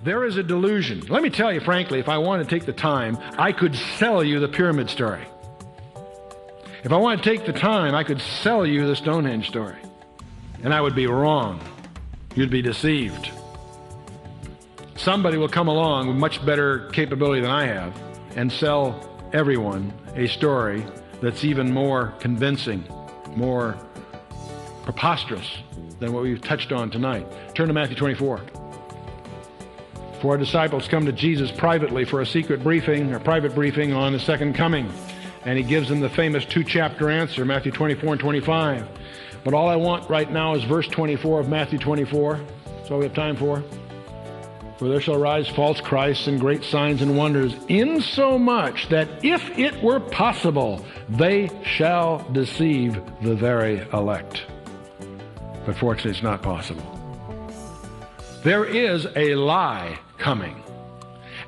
There is a delusion. Let me tell you frankly, if I wanted to take the time, I could sell you the pyramid story. If I wanted to take the time, I could sell you the Stonehenge story. And I would be wrong. You'd be deceived. Somebody will come along with much better capability than I have and sell everyone a story that's even more convincing, more preposterous than what we've touched on tonight. Turn to Matthew 24. Four disciples come to Jesus privately for a secret briefing, or private briefing on the second coming. And he gives them the famous two-chapter answer, Matthew 24 and 25. But all I want right now is verse 24 of Matthew 24. That's all we have time for. For there shall rise false Christs and great signs and wonders, insomuch that if it were possible, they shall deceive the very elect. But fortunately, it's not possible. There is a lie coming,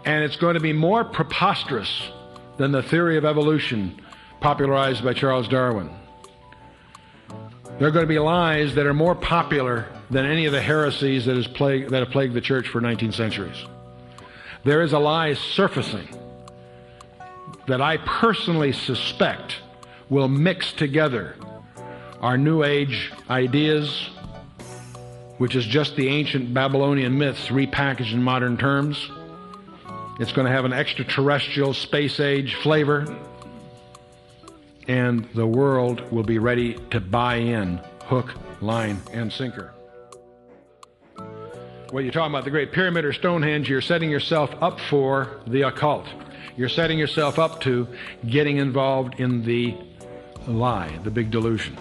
and it's going to be more preposterous than the theory of evolution popularized by Charles Darwin. There are going to be lies that are more popular than any of the heresies that have plagued the church for 19 centuries. There is a lie surfacing that I personally suspect will mix together our New Age ideas, which is just the ancient Babylonian myths repackaged in modern terms. It's going to have an extraterrestrial space age flavor, and the world will be ready to buy in, hook, line, and sinker. When you're talking about the Great Pyramid or Stonehenge, you're setting yourself up for the occult. You're setting yourself up to getting involved in the lie, the big delusion.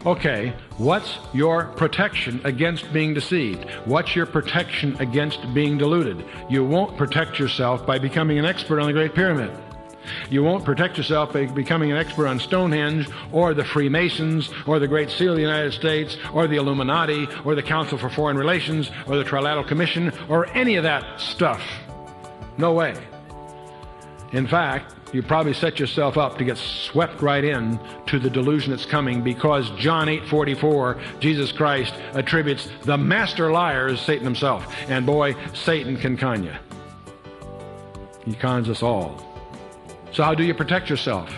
Okay, what's your protection against being deceived? What's your protection against being deluded? You won't protect yourself by becoming an expert on the Great Pyramid. You won't protect yourself by becoming an expert on Stonehenge or the Freemasons or the Great Seal of the United States or the Illuminati or the Council for Foreign Relations or the Trilateral Commission or any of that stuff. No way. In fact, you probably set yourself up to get swept right in to the delusion that's coming, because John 8:44, Jesus Christ attributes the master liar as Satan himself. And boy, Satan can con you. He cons us all. So how do you protect yourself?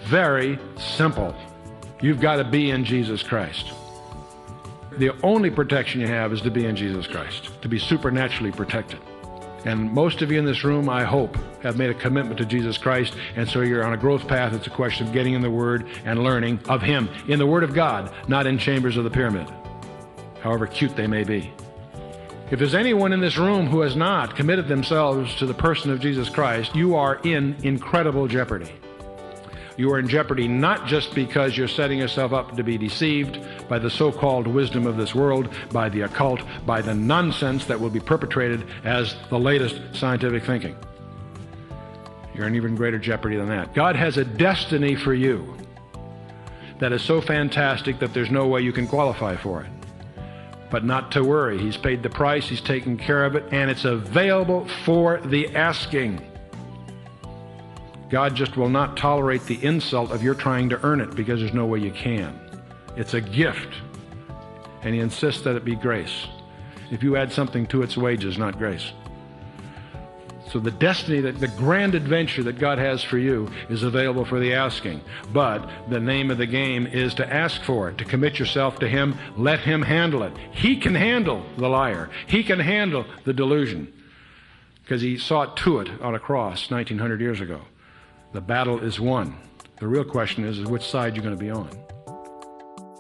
Very simple. You've got to be in Jesus Christ. The only protection you have is to be in Jesus Christ, to be supernaturally protected. And most of you in this room, I hope, have made a commitment to Jesus Christ, and so you're on a growth path. It's a question of getting in the Word and learning of Him, in the Word of God, not in chambers of the pyramid, however cute they may be. If there's anyone in this room who has not committed themselves to the person of Jesus Christ, you are in incredible jeopardy. You are in jeopardy not just because you're setting yourself up to be deceived by the so-called wisdom of this world, by the occult, by the nonsense that will be perpetrated as the latest scientific thinking. You're in even greater jeopardy than that. God has a destiny for you that is so fantastic that there's no way you can qualify for it. But not to worry. He's paid the price, He's taken care of it, and it's available for the asking. God just will not tolerate the insult of your trying to earn it, because there's no way you can. It's a gift, and He insists that it be grace. If you add something to its wages, not grace. So the destiny, the grand adventure that God has for you is available for the asking. But the name of the game is to ask for it, to commit yourself to Him, let Him handle it. He can handle the liar. He can handle the delusion, because He saw it to it on a cross 1900 years ago. The battle is won. The real question is which side you're going to be on.